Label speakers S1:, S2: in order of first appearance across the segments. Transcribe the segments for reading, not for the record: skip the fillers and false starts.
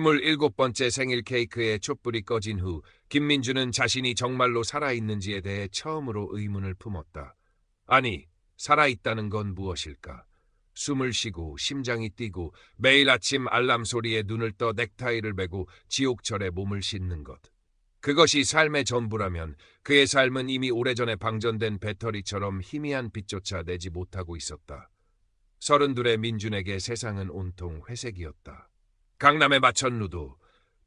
S1: 27번째 생일 케이크의 촛불이 꺼진 후 김민주는 자신이 정말로 살아있는지에 대해 처음으로 의문을 품었다. 아니, 살아있다는 건 무엇일까? 숨을 쉬고 심장이 뛰고 매일 아침 알람 소리에 눈을 떠 넥타이를 메고 지옥철에 몸을 싣는 것. 그것이 삶의 전부라면 그의 삶은 이미 오래전에 방전된 배터리처럼 희미한 빛조차 내지 못하고 있었다. 32의 민준에게 세상은 온통 회색이었다. 강남의 마천루도,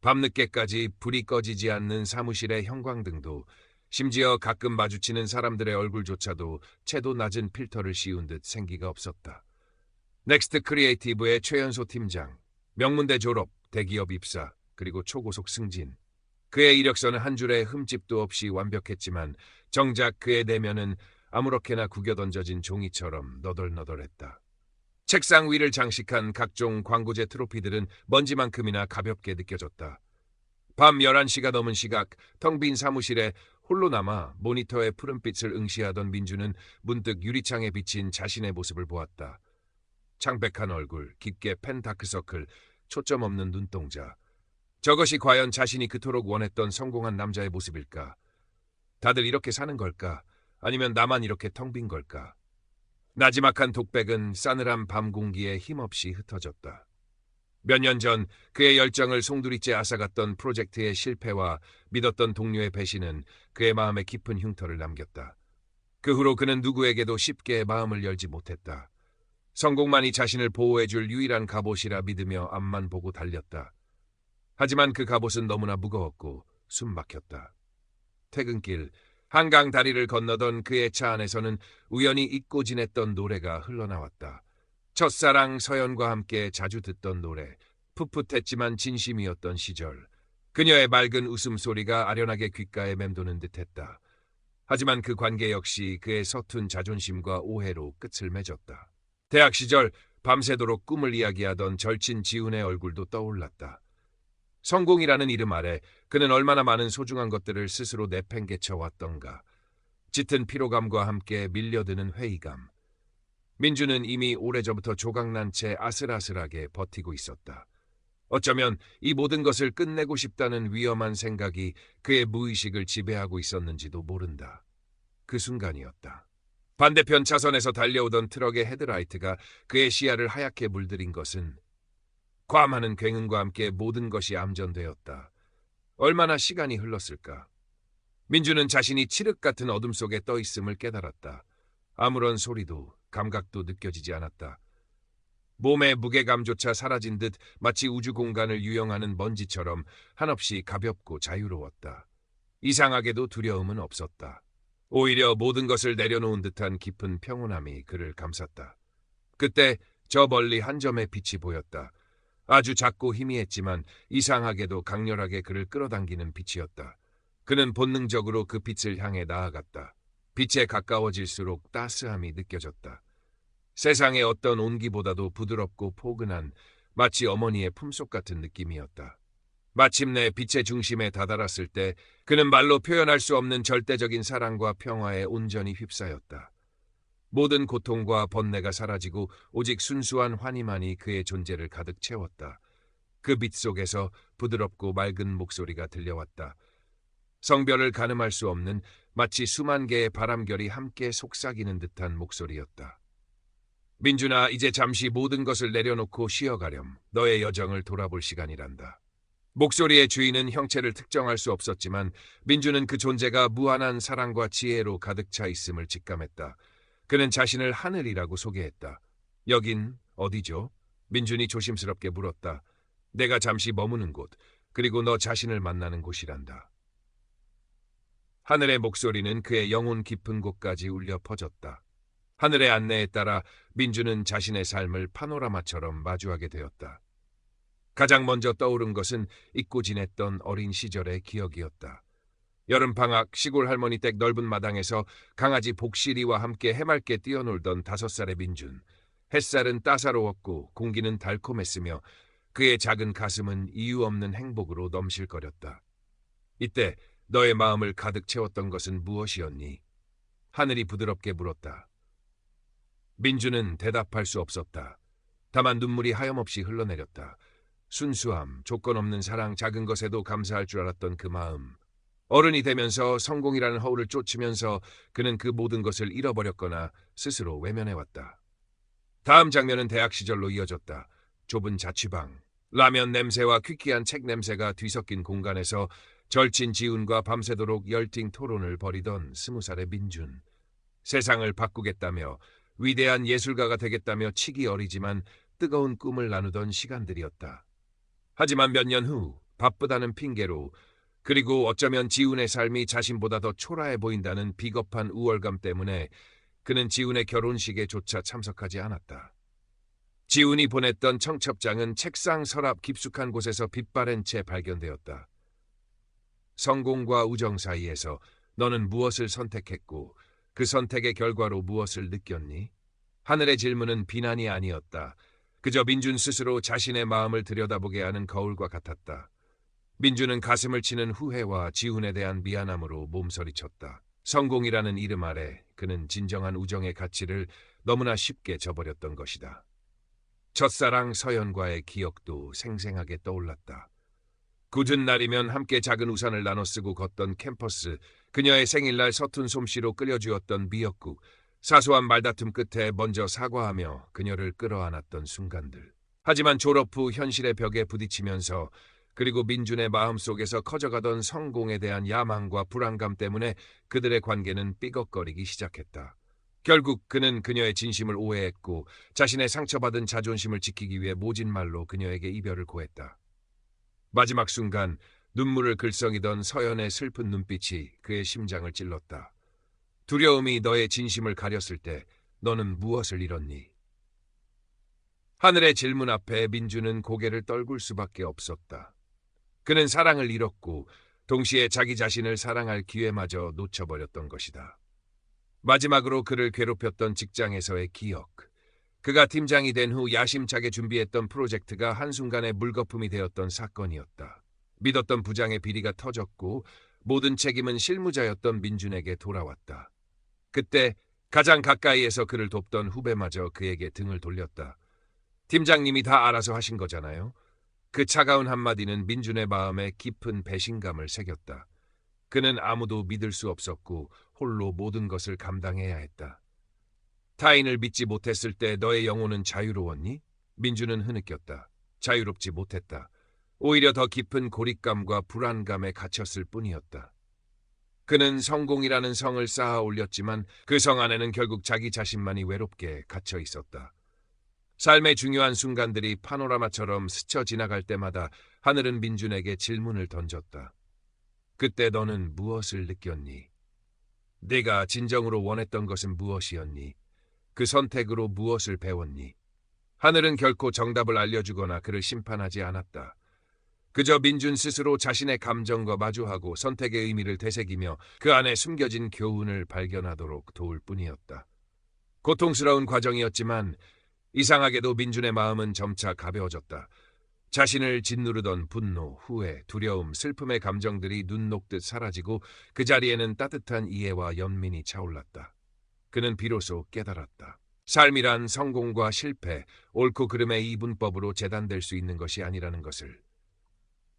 S1: 밤늦게까지 불이 꺼지지 않는 사무실의 형광등도, 심지어 가끔 마주치는 사람들의 얼굴조차도 채도 낮은 필터를 씌운 듯 생기가 없었다. 넥스트 크리에이티브의 최연소 팀장, 명문대 졸업, 대기업 입사, 그리고 초고속 승진. 그의 이력서는 한 줄의 흠집도 없이 완벽했지만 정작 그의 내면은 아무렇게나 구겨 던져진 종이처럼 너덜너덜했다. 책상 위를 장식한 각종 광고제 트로피들은 먼지만큼이나 가볍게 느껴졌다. 밤 11시가 넘은 시각, 텅 빈 사무실에 홀로 남아 모니터의 푸른빛을 응시하던 민주는 문득 유리창에 비친 자신의 모습을 보았다. 창백한 얼굴, 깊게 팬 다크서클, 초점 없는 눈동자. 저것이 과연 자신이 그토록 원했던 성공한 남자의 모습일까? 다들 이렇게 사는 걸까? 아니면 나만 이렇게 텅 빈 걸까? 나지막한 독백은 싸늘한 밤 공기에 힘없이 흩어졌다. 몇 년 전 그의 열정을 송두리째 앗아갔던 프로젝트의 실패와 믿었던 동료의 배신은 그의 마음에 깊은 흉터를 남겼다. 그 후로 그는 누구에게도 쉽게 마음을 열지 못했다. 성공만이 자신을 보호해줄 유일한 갑옷이라 믿으며 앞만 보고 달렸다. 하지만 그 갑옷은 너무나 무거웠고 숨 막혔다. 퇴근길 한강 다리를 건너던 그의 차 안에서는 우연히 잊고 지냈던 노래가 흘러나왔다. 첫사랑 서연과 함께 자주 듣던 노래, 풋풋했지만 진심이었던 시절. 그녀의 맑은 웃음소리가 아련하게 귓가에 맴도는 듯했다. 하지만 그 관계 역시 그의 서툰 자존심과 오해로 끝을 맺었다. 대학 시절 밤새도록 꿈을 이야기하던 절친 지훈의 얼굴도 떠올랐다. 성공이라는 이름 아래 그는 얼마나 많은 소중한 것들을 스스로 내팽개쳐 왔던가. 짙은 피로감과 함께 밀려드는 회의감. 민주는 이미 오래전부터 조각난 채 아슬아슬하게 버티고 있었다. 어쩌면 이 모든 것을 끝내고 싶다는 위험한 생각이 그의 무의식을 지배하고 있었는지도 모른다. 그 순간이었다. 반대편 차선에서 달려오던 트럭의 헤드라이트가 그의 시야를 하얗게 물들인 것은 과함하는 굉음과 함께 모든 것이 암전되었다. 얼마나 시간이 흘렀을까? 민주는 자신이 칠흑 같은 어둠 속에 떠 있음을 깨달았다. 아무런 소리도 감각도 느껴지지 않았다. 몸의 무게감조차 사라진 듯 마치 우주 공간을 유영하는 먼지처럼 한없이 가볍고 자유로웠다. 이상하게도 두려움은 없었다. 오히려 모든 것을 내려놓은 듯한 깊은 평온함이 그를 감쌌다. 그때 저 멀리 한 점의 빛이 보였다. 아주 작고 희미했지만 이상하게도 강렬하게 그를 끌어당기는 빛이었다. 그는 본능적으로 그 빛을 향해 나아갔다. 빛에 가까워질수록 따스함이 느껴졌다. 세상의 어떤 온기보다도 부드럽고 포근한 마치 어머니의 품속 같은 느낌이었다. 마침내 빛의 중심에 다다랐을 때 그는 말로 표현할 수 없는 절대적인 사랑과 평화에 온전히 휩싸였다. 모든 고통과 번뇌가 사라지고 오직 순수한 환희만이 그의 존재를 가득 채웠다. 그 빛 속에서 부드럽고 맑은 목소리가 들려왔다. 성별을 가늠할 수 없는 마치 수만 개의 바람결이 함께 속삭이는 듯한 목소리였다. 민준아, 이제 잠시 모든 것을 내려놓고 쉬어가렴. 너의 여정을 돌아볼 시간이란다. 목소리의 주인은 형체를 특정할 수 없었지만 민준은 그 존재가 무한한 사랑과 지혜로 가득 차 있음을 직감했다. 그는 자신을 하늘이라고 소개했다. 여긴 어디죠? 민준이 조심스럽게 물었다. 내가 잠시 머무는 곳, 그리고 너 자신을 만나는 곳이란다. 하늘의 목소리는 그의 영혼 깊은 곳까지 울려 퍼졌다. 하늘의 안내에 따라 민준은 자신의 삶을 파노라마처럼 마주하게 되었다. 가장 먼저 떠오른 것은 잊고 지냈던 어린 시절의 기억이었다. 여름방학 시골 할머니 댁 넓은 마당에서 강아지 복실이와 함께 해맑게 뛰어놀던 5살의 민준. 햇살은 따사로웠고 공기는 달콤했으며 그의 작은 가슴은 이유 없는 행복으로 넘실거렸다. 이때 너의 마음을 가득 채웠던 것은 무엇이었니? 하늘이 부드럽게 물었다. 민준은 대답할 수 없었다. 다만 눈물이 하염없이 흘러내렸다. 순수함, 조건 없는 사랑, 작은 것에도 감사할 줄 알았던 그 마음. 어른이 되면서 성공이라는 허울을 쫓으면서 그는 그 모든 것을 잃어버렸거나 스스로 외면해왔다. 다음 장면은 대학 시절로 이어졌다. 좁은 자취방. 라면 냄새와 퀴퀴한 책 냄새가 뒤섞인 공간에서 절친 지훈과 밤새도록 열띤 토론을 벌이던 20살의 민준. 세상을 바꾸겠다며 위대한 예술가가 되겠다며 치기 어리지만 뜨거운 꿈을 나누던 시간들이었다. 하지만 몇 년 후 바쁘다는 핑계로 그리고 어쩌면 지훈의 삶이 자신보다 더 초라해 보인다는 비겁한 우월감 때문에 그는 지훈의 결혼식에조차 참석하지 않았다. 지훈이 보냈던 청첩장은 책상 서랍 깊숙한 곳에서 빛바랜 채 발견되었다. 성공과 우정 사이에서 너는 무엇을 선택했고 그 선택의 결과로 무엇을 느꼈니? 하늘의 질문은 비난이 아니었다. 그저 민준 스스로 자신의 마음을 들여다보게 하는 거울과 같았다. 민준은 가슴을 치는 후회와 지훈에 대한 미안함으로 몸서리쳤다. 성공이라는 이름 아래 그는 진정한 우정의 가치를 너무나 쉽게 저버렸던 것이다. 첫사랑 서연과의 기억도 생생하게 떠올랐다. 굳은 날이면 함께 작은 우산을 나눠 쓰고 걷던 캠퍼스, 그녀의 생일날 서툰 솜씨로 끓여주었던 미역국, 사소한 말다툼 끝에 먼저 사과하며 그녀를 끌어안았던 순간들. 하지만 졸업 후 현실의 벽에 부딪히면서 그리고 민준의 마음속에서 커져가던 성공에 대한 야망과 불안감 때문에 그들의 관계는 삐걱거리기 시작했다. 결국 그는 그녀의 진심을 오해했고 자신의 상처받은 자존심을 지키기 위해 모진 말로 그녀에게 이별을 고했다. 마지막 순간 눈물을 글썽이던 서연의 슬픈 눈빛이 그의 심장을 찔렀다. 두려움이 너의 진심을 가렸을 때 너는 무엇을 잃었니? 하늘의 질문 앞에 민주는 고개를 떨굴 수밖에 없었다. 그는 사랑을 잃었고 동시에 자기 자신을 사랑할 기회마저 놓쳐버렸던 것이다. 마지막으로 그를 괴롭혔던 직장에서의 기억. 그가 팀장이 된 후 야심차게 준비했던 프로젝트가 한순간에 물거품이 되었던 사건이었다. 믿었던 부장의 비리가 터졌고 모든 책임은 실무자였던 민준에게 돌아왔다. 그때 가장 가까이에서 그를 돕던 후배마저 그에게 등을 돌렸다. 팀장님이 다 알아서 하신 거잖아요. 그 차가운 한마디는 민준의 마음에 깊은 배신감을 새겼다. 그는 아무도 믿을 수 없었고 홀로 모든 것을 감당해야 했다. 타인을 믿지 못했을 때 너의 영혼은 자유로웠니? 민준은 흐느꼈다. 자유롭지 못했다. 오히려 더 깊은 고립감과 불안감에 갇혔을 뿐이었다. 그는 성공이라는 성을 쌓아 올렸지만 그 성 안에는 결국 자기 자신만이 외롭게 갇혀 있었다. 삶의 중요한 순간들이 파노라마처럼 스쳐 지나갈 때마다 하늘은 민준에게 질문을 던졌다. 그때 너는 무엇을 느꼈니? 네가 진정으로 원했던 것은 무엇이었니? 그 선택으로 무엇을 배웠니? 하늘은 결코 정답을 알려주거나 그를 심판하지 않았다. 그저 민준 스스로 자신의 감정과 마주하고 선택의 의미를 되새기며 그 안에 숨겨진 교훈을 발견하도록 도울 뿐이었다. 고통스러운 과정이었지만 이상하게도 민준의 마음은 점차 가벼워졌다. 자신을 짓누르던 분노, 후회, 두려움, 슬픔의 감정들이 눈 녹듯 사라지고 그 자리에는 따뜻한 이해와 연민이 차올랐다. 그는 비로소 깨달았다. 삶이란 성공과 실패, 옳고 그름의 이분법으로 재단될 수 있는 것이 아니라는 것을.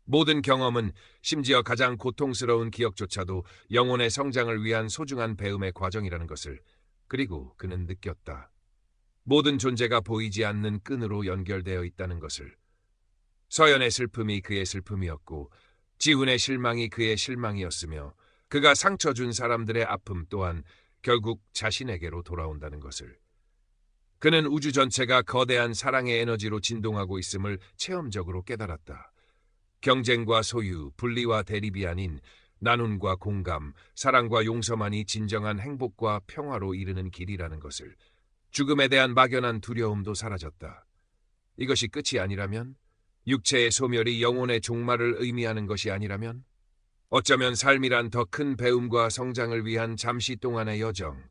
S1: 모든 경험은 심지어 가장 고통스러운 기억조차도 영혼의 성장을 위한 소중한 배움의 과정이라는 것을. 그리고 그는 느꼈다. 모든 존재가 보이지 않는 끈으로 연결되어 있다는 것을. 서연의 슬픔이 그의 슬픔이었고 지훈의 실망이 그의 실망이었으며 그가 상처 준 사람들의 아픔 또한 결국 자신에게로 돌아온다는 것을. 그는 우주 전체가 거대한 사랑의 에너지로 진동하고 있음을 체험적으로 깨달았다. 경쟁과 소유, 분리와 대립이 아닌 나눔과 공감, 사랑과 용서만이 진정한 행복과 평화로 이르는 길이라는 것을. 죽음에 대한 막연한 두려움도 사라졌다. 이것이 끝이 아니라면? 육체의 소멸이 영혼의 종말을 의미하는 것이 아니라면? 어쩌면 삶이란 더 큰 배움과 성장을 위한 잠시 동안의 여정,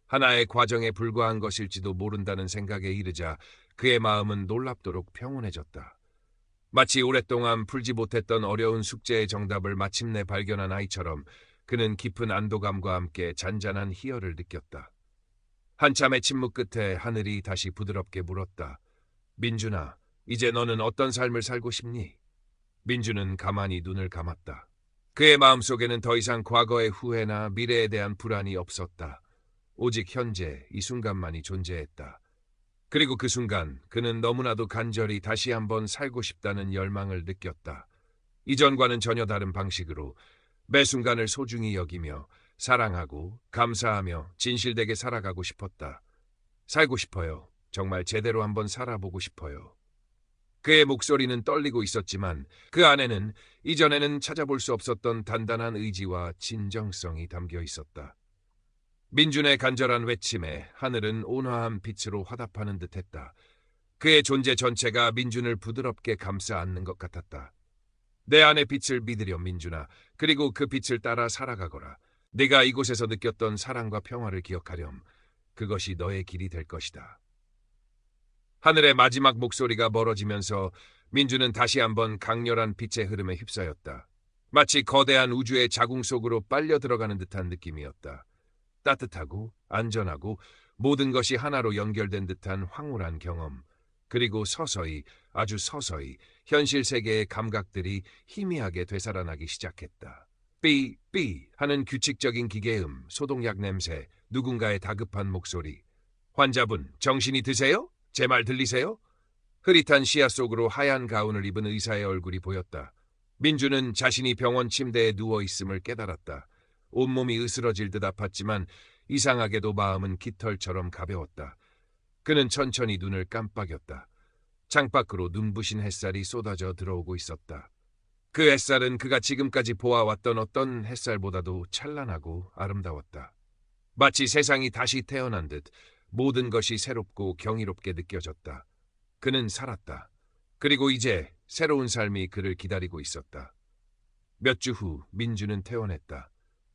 S1: 하나의 과정에 불과한 것일지도 모른다는 생각에 이르자 그의 마음은 놀랍도록 평온해졌다. 마치 오랫동안 풀지 못했던 어려운 숙제의 정답을 마침내 발견한 아이처럼 그는 깊은 안도감과 함께 잔잔한 희열을 느꼈다. 한참의 침묵 끝에 하늘이 다시 부드럽게 물었다. 민준아, 이제 너는 어떤 삶을 살고 싶니? 민주는 가만히 눈을 감았다. 그의 마음속에는 더 이상 과거의 후회나 미래에 대한 불안이 없었다. 오직 현재 이 순간만이 존재했다. 그리고 그 순간 그는 너무나도 간절히 다시 한번 살고 싶다는 열망을 느꼈다. 이전과는 전혀 다른 방식으로 매 순간을 소중히 여기며 사랑하고 감사하며 진실되게 살아가고 싶었다. 살고 싶어요. 정말 제대로 한번 살아보고 싶어요. 그의 목소리는 떨리고 있었지만 그 안에는 이전에는 찾아볼 수 없었던 단단한 의지와 진정성이 담겨 있었다. 민준의 간절한 외침에 하늘은 온화한 빛으로 화답하는 듯했다. 그의 존재 전체가 민준을 부드럽게 감싸 안는 것 같았다. 내 안의 빛을 믿으렴, 민준아. 그리고 그 빛을 따라 살아가거라. 네가 이곳에서 느꼈던 사랑과 평화를 기억하렴. 그것이 너의 길이 될 것이다. 하늘의 마지막 목소리가 멀어지면서 민준은 다시 한번 강렬한 빛의 흐름에 휩싸였다. 마치 거대한 우주의 자궁 속으로 빨려 들어가는 듯한 느낌이었다. 따뜻하고 안전하고 모든 것이 하나로 연결된 듯한 황홀한 경험. 그리고 서서히, 아주 서서히 현실 세계의 감각들이 희미하게 되살아나기 시작했다. 삐 하는 규칙적인 기계음, 소독약 냄새, 누군가의 다급한 목소리. 환자분, 정신이 드세요? 제 말 들리세요? 흐릿한 시야 속으로 하얀 가운을 입은 의사의 얼굴이 보였다. 민주는 자신이 병원 침대에 누워있음을 깨달았다. 온몸이 으스러질 듯 아팠지만 이상하게도 마음은 깃털처럼 가벼웠다. 그는 천천히 눈을 깜빡였다. 창밖으로 눈부신 햇살이 쏟아져 들어오고 있었다. 그 햇살은 그가 지금까지 보아왔던 어떤 햇살보다도 찬란하고 아름다웠다. 마치 세상이 다시 태어난 듯 모든 것이 새롭고 경이롭게 느껴졌다. 그는 살았다. 그리고 이제 새로운 삶이 그를 기다리고 있었다. 몇 주 후 민주는 퇴원했다.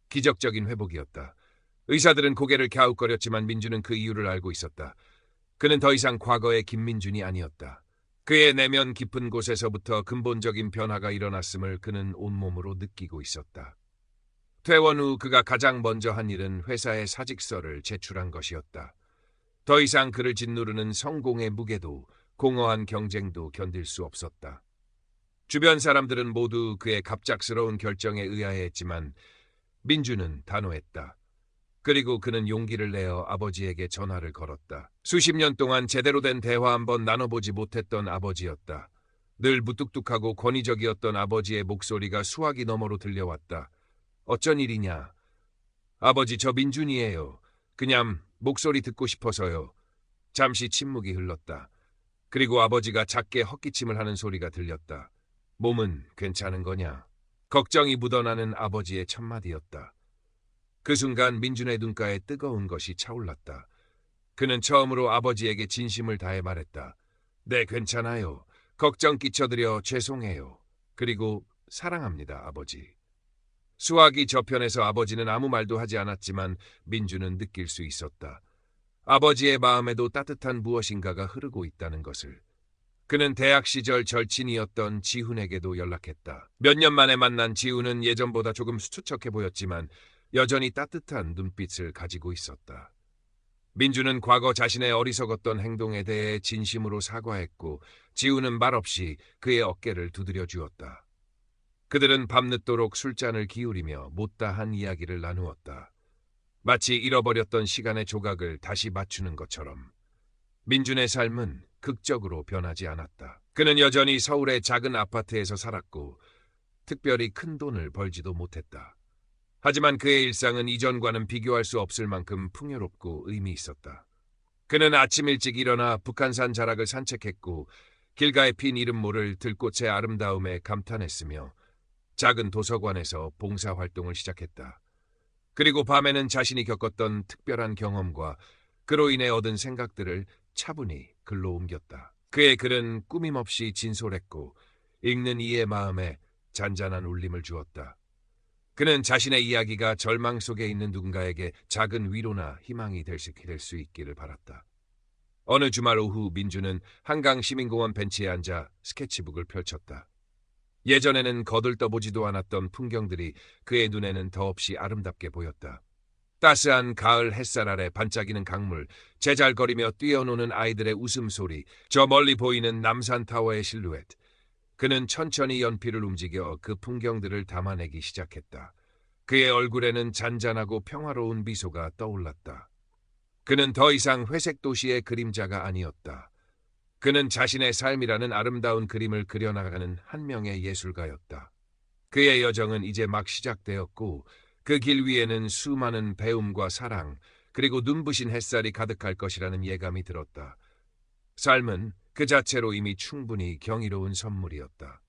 S1: 기적적인 회복이었다. 의사들은 고개를 갸웃거렸지만 민주는 그 이유를 알고 있었다. 그는 더 이상 과거의 김민준이 아니었다. 그의 내면 깊은 곳에서부터 근본적인 변화가 일어났음을 그는 온몸으로 느끼고 있었다. 퇴원 후 그가 가장 먼저 한 일은 회사에 사직서를 제출한 것이었다. 더 이상 그를 짓누르는 성공의 무게도 공허한 경쟁도 견딜 수 없었다. 주변 사람들은 모두 그의 갑작스러운 결정에 의아해했지만 민주는 단호했다. 그리고 그는 용기를 내어 아버지에게 전화를 걸었다. 수십 년 동안 제대로 된 대화 한번 나눠보지 못했던 아버지였다. 늘 무뚝뚝하고 권위적이었던 아버지의 목소리가 수화기 너머로 들려왔다. 어쩐 일이냐? 아버지, 저 민준이에요. 그냥 목소리 듣고 싶어서요. 잠시 침묵이 흘렀다. 그리고 아버지가 작게 헛기침을 하는 소리가 들렸다. 몸은 괜찮은 거냐? 걱정이 묻어나는 아버지의 첫마디였다. 그 순간 민준의 눈가에 뜨거운 것이 차올랐다. 그는 처음으로 아버지에게 진심을 다해 말했다. 네, 괜찮아요. 걱정 끼쳐드려 죄송해요. 그리고 사랑합니다, 아버지. 수화기 저편에서 아버지는 아무 말도 하지 않았지만 민주는 느낄 수 있었다. 아버지의 마음에도 따뜻한 무엇인가가 흐르고 있다는 것을. 그는 대학 시절 절친이었던 지훈에게도 연락했다. 몇 년 만에 만난 지훈은 예전보다 조금 수척해 보였지만 여전히 따뜻한 눈빛을 가지고 있었다. 민주는 과거 자신의 어리석었던 행동에 대해 진심으로 사과했고 지훈은 말없이 그의 어깨를 두드려 주었다. 그들은 밤늦도록 술잔을 기울이며 못다한 이야기를 나누었다. 마치 잃어버렸던 시간의 조각을 다시 맞추는 것처럼. 민준의 삶은 극적으로 변하지 않았다. 그는 여전히 서울의 작은 아파트에서 살았고 특별히 큰 돈을 벌지도 못했다. 하지만 그의 일상은 이전과는 비교할 수 없을 만큼 풍요롭고 의미 있었다. 그는 아침 일찍 일어나 북한산 자락을 산책했고 길가에 핀 이름 모를 들꽃의 아름다움에 감탄했으며 작은 도서관에서 봉사활동을 시작했다. 그리고 밤에는 자신이 겪었던 특별한 경험과 그로 인해 얻은 생각들을 차분히 글로 옮겼다. 그의 글은 꾸밈없이 진솔했고 읽는 이의 마음에 잔잔한 울림을 주었다. 그는 자신의 이야기가 절망 속에 있는 누군가에게 작은 위로나 희망이 될 수 있기를 바랐다. 어느 주말 오후 민주는 한강 시민공원 벤치에 앉아 스케치북을 펼쳤다. 예전에는 거들떠보지도 않았던 풍경들이 그의 눈에는 더없이 아름답게 보였다. 따스한 가을 햇살 아래 반짝이는 강물, 제잘거리며 뛰어노는 아이들의 웃음소리, 저 멀리 보이는 남산타워의 실루엣. 그는 천천히 연필을 움직여 그 풍경들을 담아내기 시작했다. 그의 얼굴에는 잔잔하고 평화로운 미소가 떠올랐다. 그는 더 이상 회색 도시의 그림자가 아니었다. 그는 자신의 삶이라는 아름다운 그림을 그려나가는 한 명의 예술가였다. 그의 여정은 이제 막 시작되었고 그 길 위에는 수많은 배움과 사랑 그리고 눈부신 햇살이 가득할 것이라는 예감이 들었다. 삶은 그 자체로 이미 충분히 경이로운 선물이었다.